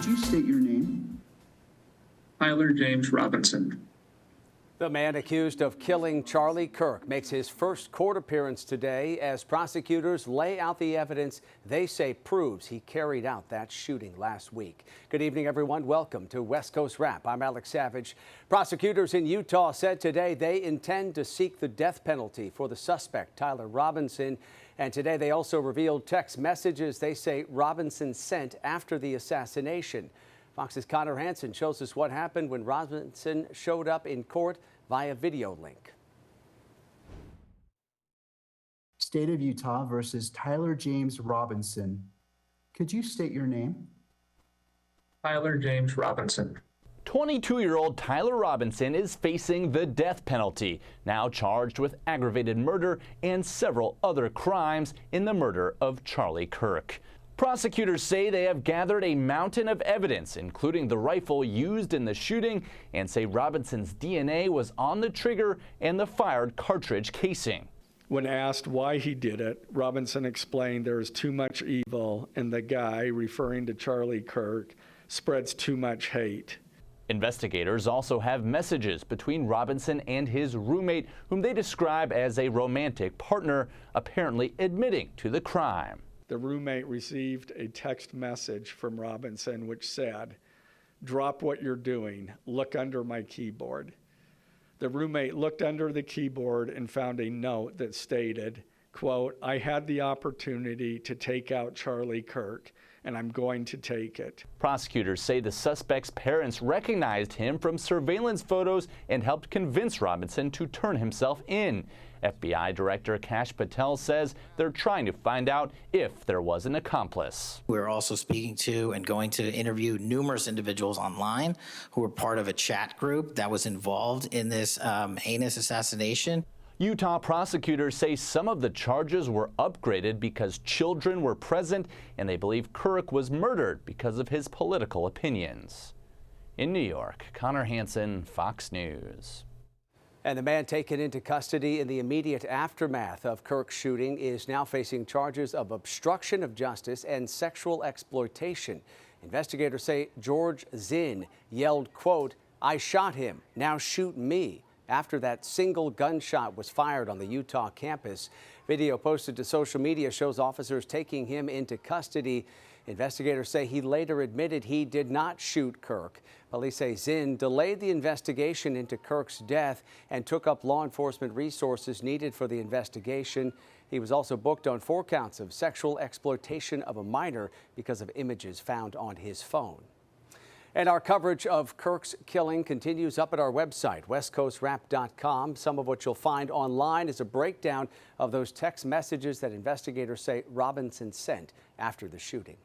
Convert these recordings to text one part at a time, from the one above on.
Could you state your name? Tyler James Robinson. The man accused of killing Charlie Kirk makes his first court appearance today as prosecutors lay out the evidence they say proves he carried out that shooting last week. Good evening, everyone. Welcome to West Coast Wrap. I'm Alex Savage. Prosecutors in Utah said today they intend to seek the death penalty for the suspect, Tyler Robinson. And today they also revealed text messages they say Robinson sent after the assassination. Fox's Connor Hansen shows us what happened when Robinson showed up in court via video link. State of Utah versus Tyler James Robinson. Could you state your name? Tyler James Robinson. 22-year-old Tyler Robinson is facing the death penalty, now charged with aggravated murder and several other crimes in the murder of Charlie Kirk. Prosecutors say they have gathered a mountain of evidence, including the rifle used in the shooting, and say Robinson's DNA was on the trigger and the fired cartridge casing. When asked why he did it, Robinson explained there is too much evil and the guy, referring to Charlie Kirk, spreads too much hate. Investigators also have messages between Robinson and his roommate, whom they describe as a romantic partner, apparently admitting to the crime. The roommate received a text message from Robinson which said, "Drop what you're doing, look under my keyboard." The roommate looked under the keyboard and found a note that stated, quote, "I had the opportunity to take out Charlie Kirk, and I'm going to take it." Prosecutors say the suspect's parents recognized him from surveillance photos and helped convince Robinson to turn himself in. FBI Director Kash Patel says they're trying to find out if there was an accomplice. We're also speaking to and going to interview numerous individuals online who were part of a chat group that was involved in this heinous assassination. Utah prosecutors say some of the charges were upgraded because children were present, and they believe Kirk was murdered because of his political opinions. In New York, Connor Hansen, Fox News. And the man taken into custody in the immediate aftermath of Kirk's shooting is now facing charges of obstruction of justice and sexual exploitation. Investigators say George Zinn yelled, quote, "I shot him, now shoot me," after that single gunshot was fired on the Utah campus. Video posted to social media shows officers taking him into custody. Investigators say he later admitted he did not shoot Kirk. Police say Zinn delayed the investigation into Kirk's death and took up law enforcement resources needed for the investigation. He was also booked on 4 counts of sexual exploitation of a minor because of images found on his phone. And our coverage of Kirk's killing continues up at our website, westcoastwrap.com. Some of what you'll find online is a breakdown of those text messages that investigators say Robinson sent after the shooting.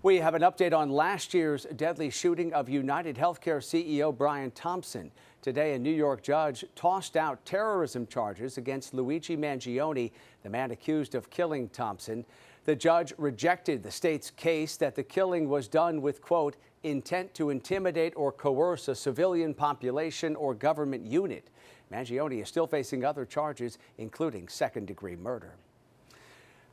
We have an update on last year's deadly shooting of United Healthcare CEO Brian Thompson. Today, a New York judge tossed out terrorism charges against Luigi Mangione, the man accused of killing Thompson. The judge rejected the state's case that the killing was done with, quote, intent to intimidate or coerce a civilian population or government unit. Mangione is still facing other charges, including second-degree murder.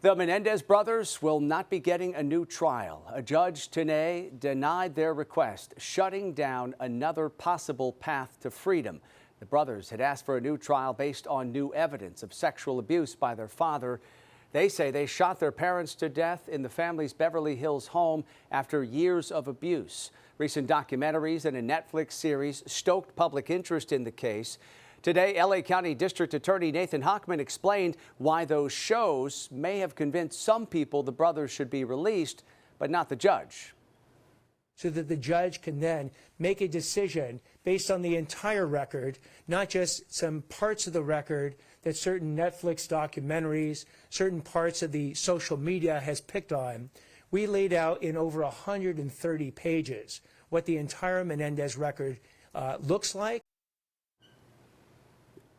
The Menendez brothers will not be getting a new trial. A judge today denied their request, shutting down another possible path to freedom. The brothers had asked for a new trial based on new evidence of sexual abuse by their father. They say they shot their parents to death in the family's Beverly Hills home after years of abuse. Recent documentaries and a Netflix series stoked public interest in the case. Today, L.A. County District Attorney Nathan Hochman explained why those shows may have convinced some people the brothers should be released, but not the judge. So that the judge can then make a decision based on the entire record, not just some parts of the record that certain Netflix documentaries, certain parts of the social media has picked on. We laid out in over 130 pages what the entire Menendez record looks like.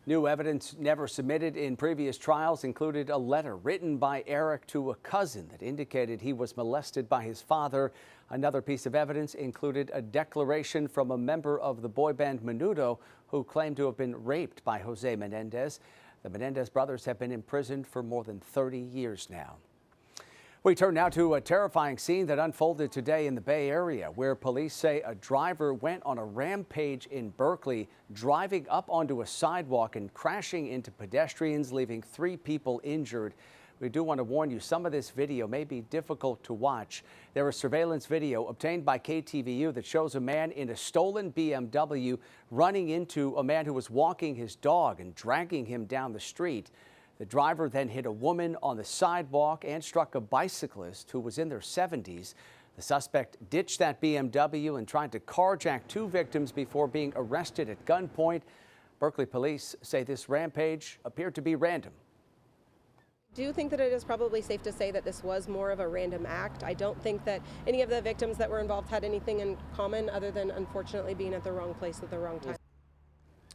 New evidence never submitted in previous trials included a letter written by Eric to a cousin that indicated he was molested by his father. Another piece of evidence included a declaration from a member of the boy band Menudo who claimed to have been raped by Jose Menendez. The Menendez brothers have been imprisoned for more than 30 years now. We turn now to a terrifying scene that unfolded today in the Bay Area, where police say a driver went on a rampage in Berkeley, driving up onto a sidewalk and crashing into pedestrians, leaving 3 people injured. We do want to warn you, some of this video may be difficult to watch. There is surveillance video obtained by KTVU that shows a man in a stolen BMW running into a man who was walking his dog and dragging him down the street. The driver then hit a woman on the sidewalk and struck a bicyclist who was in their 70s. The suspect ditched that BMW and tried to carjack 2 victims before being arrested at gunpoint. Berkeley police say this rampage appeared to be random. I do think that it is probably safe to say that this was more of a random act. I don't think that any of the victims that were involved had anything in common other than unfortunately being at the wrong place at the wrong time.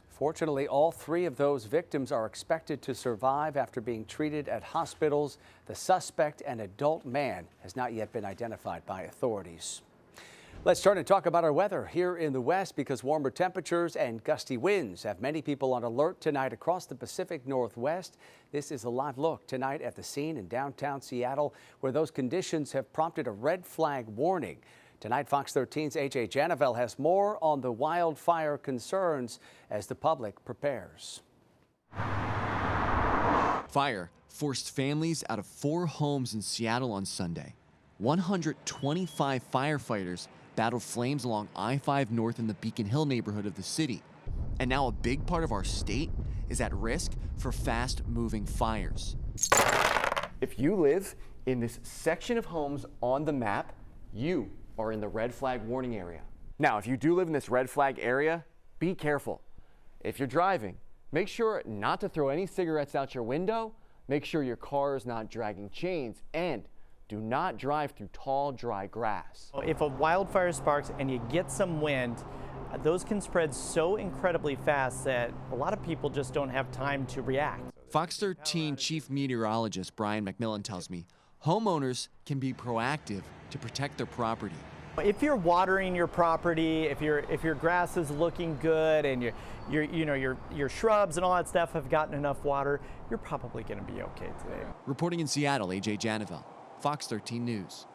Fortunately, all 3 of those victims are expected to survive after being treated at hospitals. The suspect, an adult man, has not yet been identified by authorities. Let's turn and talk about our weather here in the West, because warmer temperatures and gusty winds have many people on alert tonight across the Pacific Northwest. This is a live look tonight at the scene in downtown Seattle, where those conditions have prompted a red flag warning. Tonight, Fox 13's A.J. Janavel has more on the wildfire concerns as the public prepares. Fire forced families out of 4 homes in Seattle on Sunday. 125 firefighters battled flames along I-5 North in the Beacon Hill neighborhood of the city. And now a big part of our state is at risk for fast-moving fires. If you live in this section of homes on the map, you are in the red flag warning area. Now, if you do live in this red flag area, be careful. If you're driving, make sure not to throw any cigarettes out your window, make sure your car is not dragging chains, and do not drive through tall, dry grass. If a wildfire sparks and you get some wind, those can spread so incredibly fast that a lot of people just don't have time to react. Fox 13 Chief Meteorologist Brian McMillan tells me homeowners can be proactive to protect their property. If you're watering your property, if your grass is looking good and your shrubs and all that stuff have gotten enough water, you're probably going to be okay today. Reporting in Seattle, A.J. Janavel, Fox 13 News.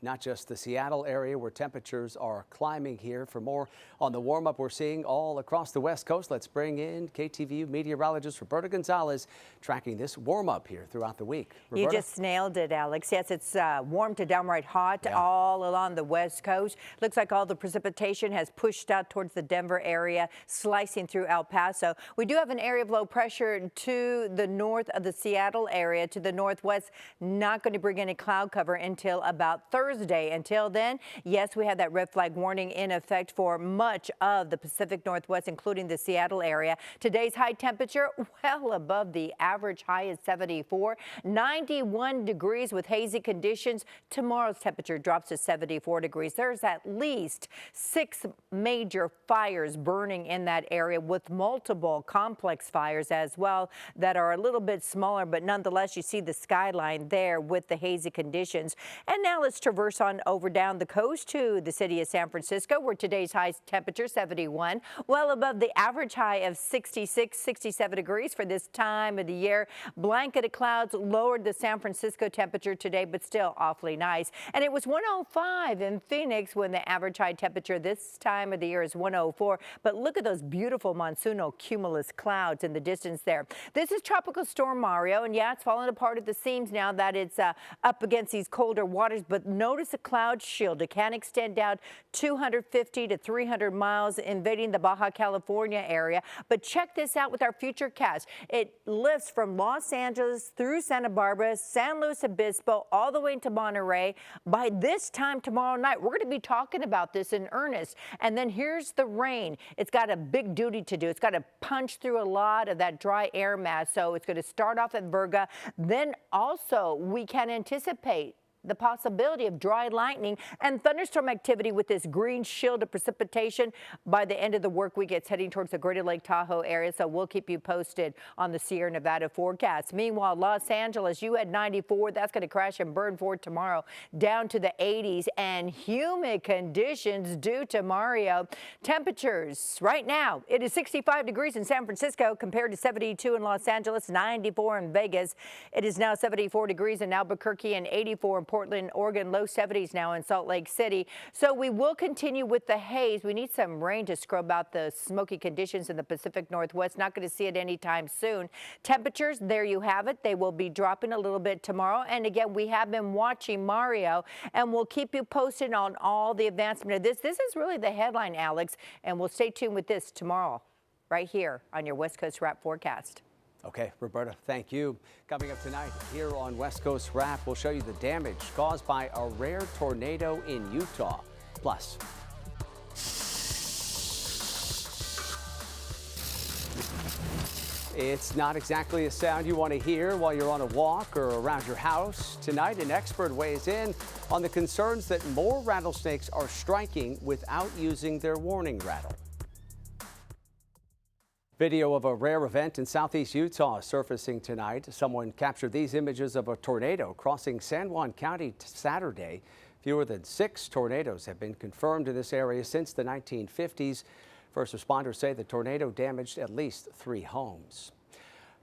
Not just the Seattle area where temperatures are climbing here. For more on the warm-up we're seeing all across the West Coast, let's bring in KTVU meteorologist Roberta Gonzalez, tracking this warm-up here throughout the week. Roberta? You just nailed it, Alex. Yes, it's warm to downright hot all along the West Coast. Looks like all the precipitation has pushed out towards the Denver area, slicing through El Paso. We do have an area of low pressure to the north of the Seattle area, to the northwest. Not going to bring any cloud cover until about Thursday. Until then, yes, we have that red flag warning in effect for much of the Pacific Northwest, including the Seattle area. Today's high temperature well above the average high is 74, 91 degrees with hazy conditions. Tomorrow's temperature drops to 74 degrees. There's at least 6 major fires burning in that area, with multiple complex fires as well that are a little bit smaller, but nonetheless, you see the skyline there with the hazy conditions. And now let's traverse on over down the coast to the city of San Francisco, where today's high temperature 71, well above the average high of 66, 67 degrees for this time of the year. Blanket of clouds lowered the San Francisco temperature today, but still awfully nice. And it was 105 in Phoenix when the average high temperature this time of the year is 104. But look at those beautiful monsoonal cumulus clouds in the distance there. This is Tropical Storm Mario, and yeah, it's falling apart at the seams now that it's up against these colder waters, but notice the cloud shield. It can extend out 250 to 300 miles, invading the Baja California area. But check this out with our futurecast. It lifts from Los Angeles through Santa Barbara, San Luis Obispo, all the way into Monterey. By this time tomorrow night, we're going to be talking about this in earnest. And then here's the rain. It's got a big duty to do. It's got to punch through a lot of that dry air mass. So it's going to start off at Virga. Then also we can anticipate the possibility of dry lightning and thunderstorm activity with this green shield of precipitation by the end of the work week. It's heading towards the greater Lake Tahoe area, so we'll keep you posted on the Sierra Nevada forecast. Meanwhile, Los Angeles, you had 94. That's going to crash and burn for tomorrow, down to the 80s, and humid conditions due to Mario. Temperatures right now, it is 65 degrees in San Francisco compared to 72 in Los Angeles, 94 in Vegas. It is now 74 degrees in Albuquerque and 84 in Portland, Oregon, low 70s now in Salt Lake City. So we will continue with the haze. We need some rain to scrub out the smoky conditions in the Pacific Northwest. Not going to see it anytime soon. Temperatures, there you have it. They will be dropping a little bit tomorrow. And again, we have been watching Mario, and we'll keep you posted on all the advancement of this. This is really the headline, Alex, and we'll stay tuned with this tomorrow right here on your West Coast Wrap forecast. Okay, Roberta, thank you. Coming up tonight here on West Coast Wrap, we'll show you the damage caused by a rare tornado in Utah. Plus, it's not exactly a sound you want to hear while you're on a walk or around your house. Tonight, an expert weighs in on the concerns that more rattlesnakes are striking without using their warning rattle. Video of a rare event in southeast Utah surfacing tonight. Someone captured these images of a tornado crossing San Juan County Saturday. Fewer than 6 tornadoes have been confirmed in this area since the 1950s. First responders say the tornado damaged at least 3 homes.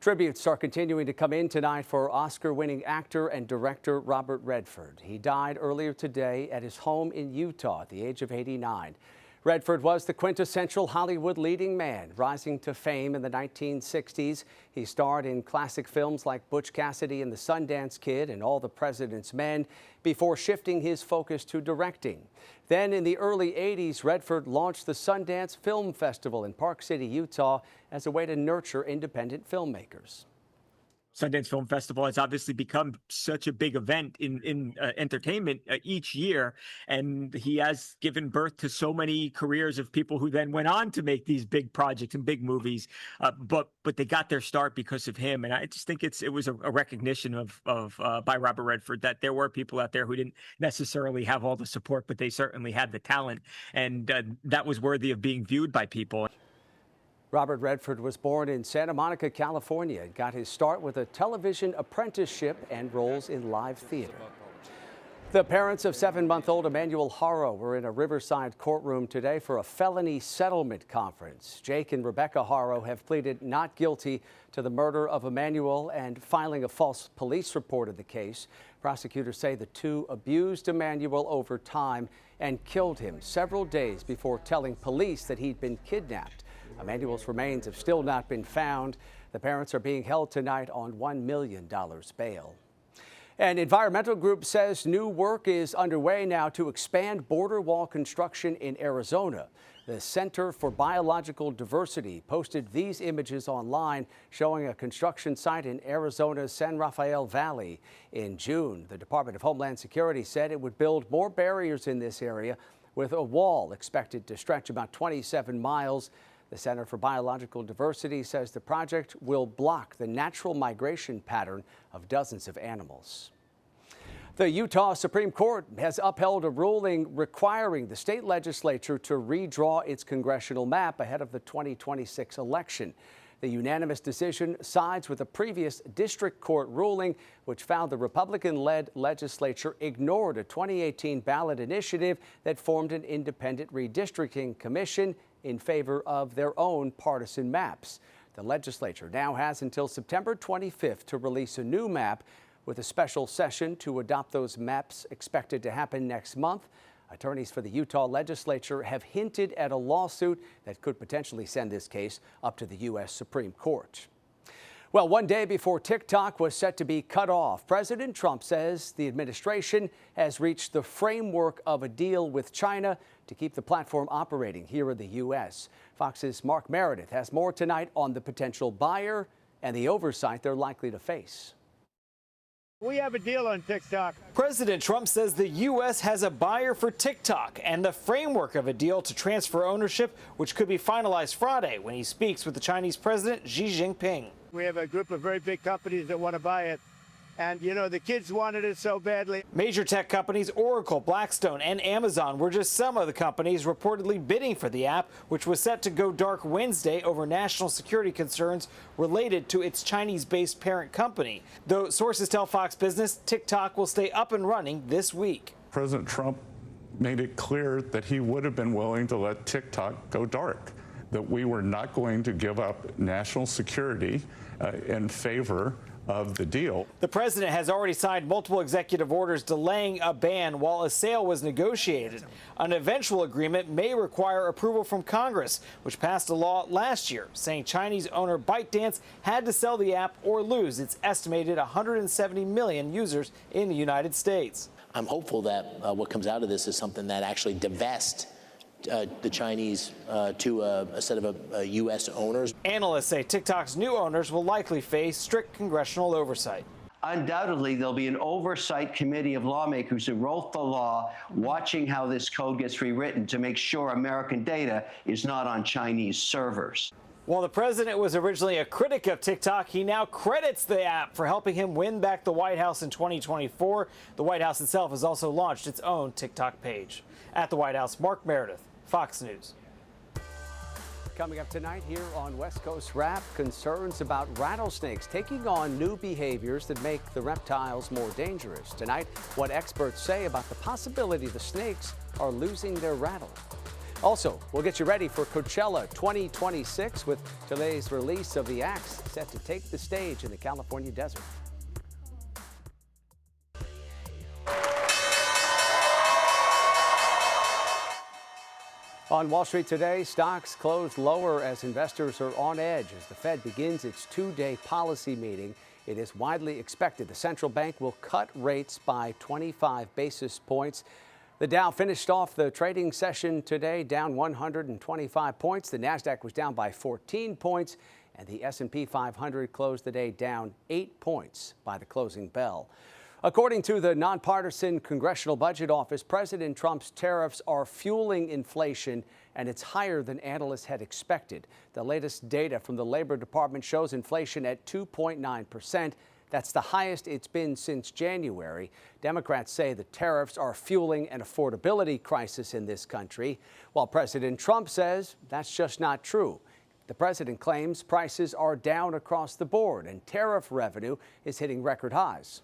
Tributes are continuing to come in tonight for Oscar-winning actor and director Robert Redford. He died earlier today at his home in Utah at the age of 89. Redford was the quintessential Hollywood leading man, rising to fame in the 1960s. He starred in classic films like Butch Cassidy and the Sundance Kid and All the President's Men before shifting his focus to directing. Then in the early 80s, Redford launched the Sundance Film Festival in Park City, Utah, as a way to nurture independent filmmakers. Sundance Film Festival has obviously become such a big event in entertainment each year, and he has given birth to so many careers of people who then went on to make these big projects and big movies, but they got their start because of him. And I just think it was a recognition by Robert Redford that there were people out there who didn't necessarily have all the support, but they certainly had the talent, and that was worthy of being viewed by people. Robert Redford was born in Santa Monica, California, and got his start with a television apprenticeship and roles in live theater. The parents of 7-month-old Emmanuel Haro were in a Riverside courtroom today for a felony settlement conference. Jake and Rebecca Haro have pleaded not guilty to the murder of Emmanuel and filing a false police report of the case. Prosecutors say the two abused Emmanuel over time and killed him several days before telling police that he'd been kidnapped. Emmanuel's remains have still not been found. The parents are being held tonight on $1 million bail. An environmental group says new work is underway now to expand border wall construction in Arizona. The Center for Biological Diversity posted these images online showing a construction site in Arizona's San Rafael Valley. In June, the Department of Homeland Security said it would build more barriers in this area, with a wall expected to stretch about 27 miles. The Center for Biological Diversity says the project will block the natural migration pattern of dozens of animals. The Utah Supreme Court has upheld a ruling requiring the state legislature to redraw its congressional map ahead of the 2026 election. The unanimous decision sides with a previous district court ruling, which found the Republican-led legislature ignored a 2018 ballot initiative that formed an independent redistricting commission in favor of their own partisan maps. The legislature now has until September 25th to release a new map, with a special session to adopt those maps expected to happen next month. Attorneys for the Utah legislature have hinted at a lawsuit that could potentially send this case up to the U.S. Supreme Court. Well, one day before TikTok was set to be cut off, President Trump says the administration has reached the framework of a deal with China to keep the platform operating here in the U.S. Fox's Mark Meredith has more tonight on the potential buyer and the oversight they're likely to face. We have a deal on TikTok. President Trump says the U.S. has a buyer for TikTok and the framework of a deal to transfer ownership, which could be finalized Friday when he speaks with the Chinese President Xi Jinping. We have a group of very big companies that want to buy it, And, you know, the kids wanted it so badly. Major tech companies Oracle, Blackstone, and Amazon were just some of the companies reportedly bidding for the app, which was set to go dark Wednesday over national security concerns related to its Chinese-based parent company. Though sources tell Fox Business TikTok will stay up and running this week. President Trump made it clear that he would have been willing to let TikTok go dark, that we were not going to give up national security in favor of the deal. The president has already signed multiple executive orders delaying a ban while a sale was negotiated. An eventual agreement may require approval from Congress, which passed a law last year saying Chinese owner ByteDance had to sell the app or lose its estimated 170 million users in the United States. I'm hopeful that what comes out of this is something that actually divests the Chinese to a set of U.S. owners. Analysts say TikTok's new owners will likely face strict congressional oversight. Undoubtedly, there'll be an oversight committee of lawmakers who wrote the law, watching how this code gets rewritten to make sure American data is not on Chinese servers. While the president was originally a critic of TikTok, he now credits the app for helping him win back the White House in 2024. The White House itself has also launched its own TikTok page. At the White House, Mark Meredith, Fox News. Coming up tonight here on West Coast Wrap, concerns about rattlesnakes taking on new behaviors that make the reptiles more dangerous. Tonight, what experts say about the possibility the snakes are losing their rattle. Also, we'll get you ready for Coachella 2026 with today's release of the acts set to take the stage in the California desert. On Wall Street today, stocks closed lower as investors are on edge as the Fed begins its two-day policy meeting. It is widely expected the central bank will cut rates by 25 basis points. The Dow finished off the trading session today down 125 points. The Nasdaq was down by 14 points, and the S&P 500 closed the day down 8 points by the closing bell. According to the nonpartisan Congressional Budget Office, President Trump's tariffs are fueling inflation, and it's higher than analysts had expected. The latest data from the Labor Department shows inflation at 2.9%. That's the highest it's been since January. Democrats say the tariffs are fueling an affordability crisis in this country, while President Trump says that's just not true. The president claims prices are down across the board and tariff revenue is hitting record highs.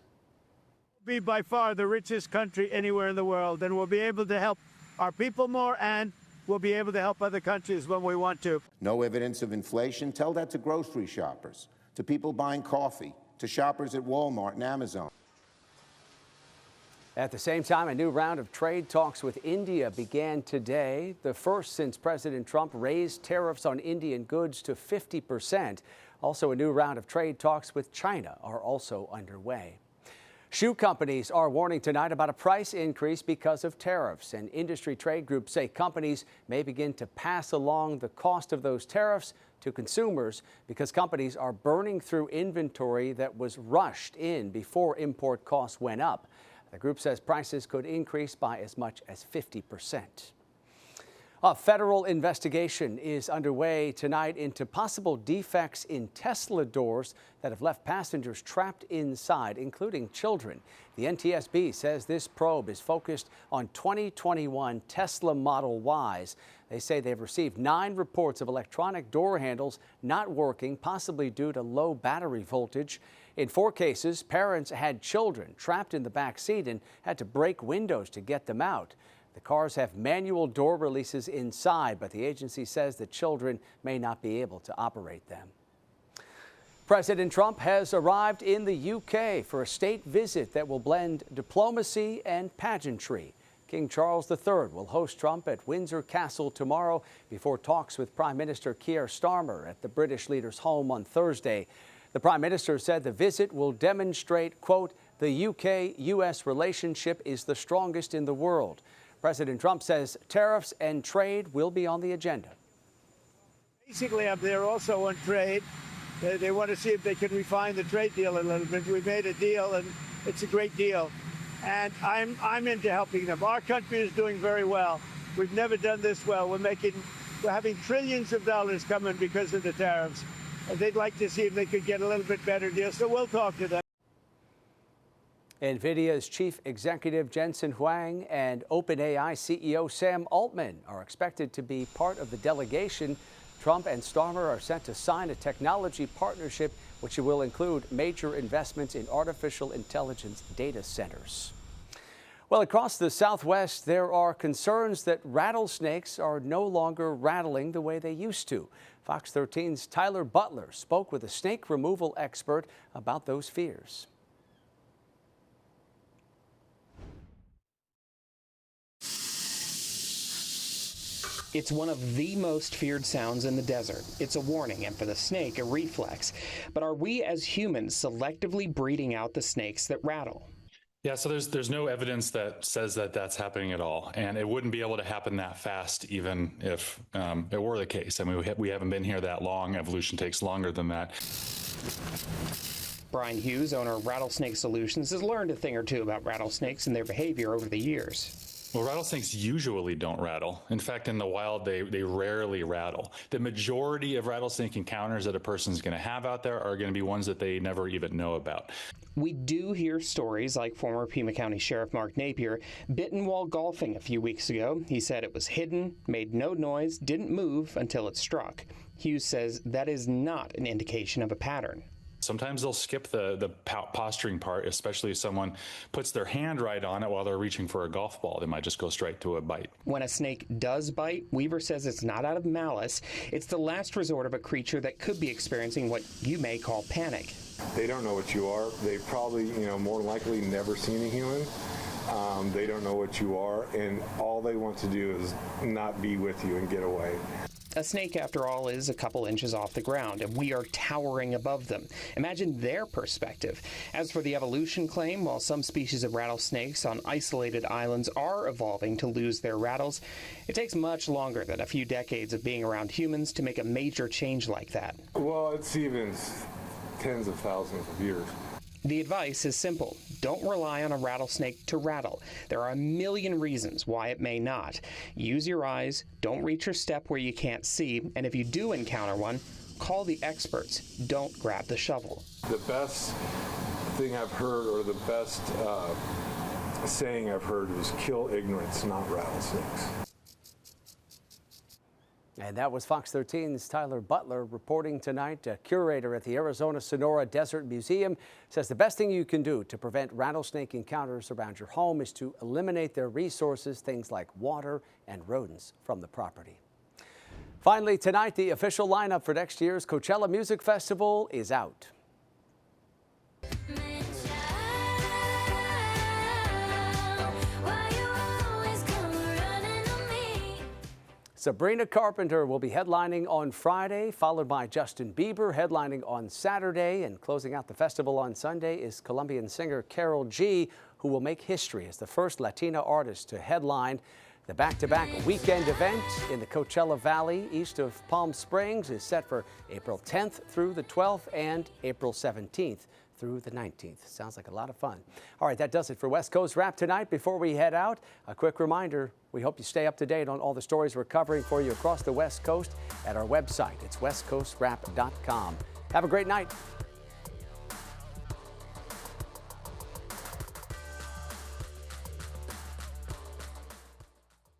Be by far the richest country anywhere in the world, and we'll be able to help our people more, and we'll be able to help other countries when we want to. No evidence of inflation? Tell that to grocery shoppers, to people buying coffee, to shoppers at Walmart and Amazon. At the same time, a new round of trade talks with India began today, the first since President Trump raised tariffs on Indian goods to 50%. Also, a new round of trade talks with China are also underway. Shoe companies are warning tonight about a price increase because of tariffs, and industry trade groups say companies may begin to pass along the cost of those tariffs to consumers because companies are burning through inventory that was rushed in before import costs went up. The group says prices could increase by as much as 50%. A federal investigation is underway tonight into possible defects in Tesla doors that have left passengers trapped inside, including children. The NTSB says this probe is focused on 2021 Tesla Model Ys. They say they've received 9 reports of electronic door handles not working, possibly due to low battery voltage. In 4 cases, parents had children trapped in the back seat and had to break windows to get them out. The cars have manual door releases inside, but the agency says the children may not be able to operate them. President Trump has arrived in the UK for a state visit that will blend diplomacy and pageantry. King Charles III will host Trump at Windsor Castle tomorrow before talks with Prime Minister Keir Starmer at the British leader's home on Thursday. The Prime Minister said the visit will demonstrate, quote, the UK-US relationship is the strongest in the world. President Trump says tariffs and trade will be on the agenda. Basically, up there also on trade. They want to see if they can refine the trade deal a little bit. We made a deal, and it's a great deal. And I'm into helping them. Our country is doing very well. We've never done this well. We're having trillions of dollars coming because of the tariffs. They'd like to see if they could get a little bit better deal, so we'll talk to them. NVIDIA's chief executive Jensen Huang and OpenAI CEO Sam Altman are expected to be part of the delegation. Trump and Starmer are set to sign a technology partnership which will include major investments in artificial intelligence data centers. Well, across the Southwest, there are concerns that rattlesnakes are no longer rattling the way they used to. Fox 13's Tyler Butler spoke with a snake removal expert about those fears. It's one of the most feared sounds in the desert. It's a warning, and for the snake, a reflex. But are we as humans selectively breeding out the snakes that rattle? Yeah, so there's no evidence that says that that's happening at all, and it wouldn't be able to happen that fast even if it were the case. I mean, we haven't been here that long. Evolution takes longer than that. Brian Hughes, owner of Rattlesnake Solutions, has learned a thing or two about rattlesnakes and their behavior over the years. Well, rattlesnakes usually don't rattle. In fact, in the wild, they rarely rattle. The majority of rattlesnake encounters that a person's going to have out there are going to be ones that they never even know about. We do hear stories like former Pima County Sheriff Mark Napier bitten while golfing a few weeks ago. He said it was hidden, made no noise, didn't move until it struck. Hughes says that is not an indication of a pattern. Sometimes they'll skip the posturing part, especially if someone puts their hand right on it while they're reaching for a golf ball. They might just go straight to a bite. When a snake does bite, Weaver says it's not out of malice. It's the last resort of a creature that could be experiencing what you may call panic. They don't know what you are. They've probably, more likely never seen a human. They don't know what you are, and all they want to do is not be with you and get away. A snake, after all, is a couple inches off the ground, and we are towering above them. Imagine their perspective. As for the evolution claim, while some species of rattlesnakes on isolated islands are evolving to lose their rattles, it takes much longer than a few decades of being around humans to make a major change like that. Well, it's even tens of thousands of years. The advice is simple. Don't rely on a rattlesnake to rattle. There are a million reasons why it may not. Use your eyes, don't reach or step where you can't see, and if you do encounter one, call the experts. Don't grab the shovel. The best thing I've heard, or the best saying I've heard, is kill ignorance, not rattlesnakes. And that was Fox 13's Tyler Butler reporting tonight. A curator at the Arizona Sonora Desert Museum says the best thing you can do to prevent rattlesnake encounters around your home is to eliminate their resources, things like water and rodents, from the property. Finally, tonight, the official lineup for next year's Coachella Music Festival is out. Sabrina Carpenter will be headlining on Friday, followed by Justin Bieber headlining on Saturday, and closing out the festival on Sunday is Colombian singer Karol G, who will make history as the first Latina artist to headline. The back-to-back weekend event in the Coachella Valley east of Palm Springs is set for April 10th through the 12th and April 17th through the 19th. Sounds like a lot of fun. All right, that does it for West Coast Wrap tonight. Before we head out, a quick reminder, we hope you stay up to date on all the stories we're covering for you across the West Coast at our website. It's westcoastwrap.com. Have a great night.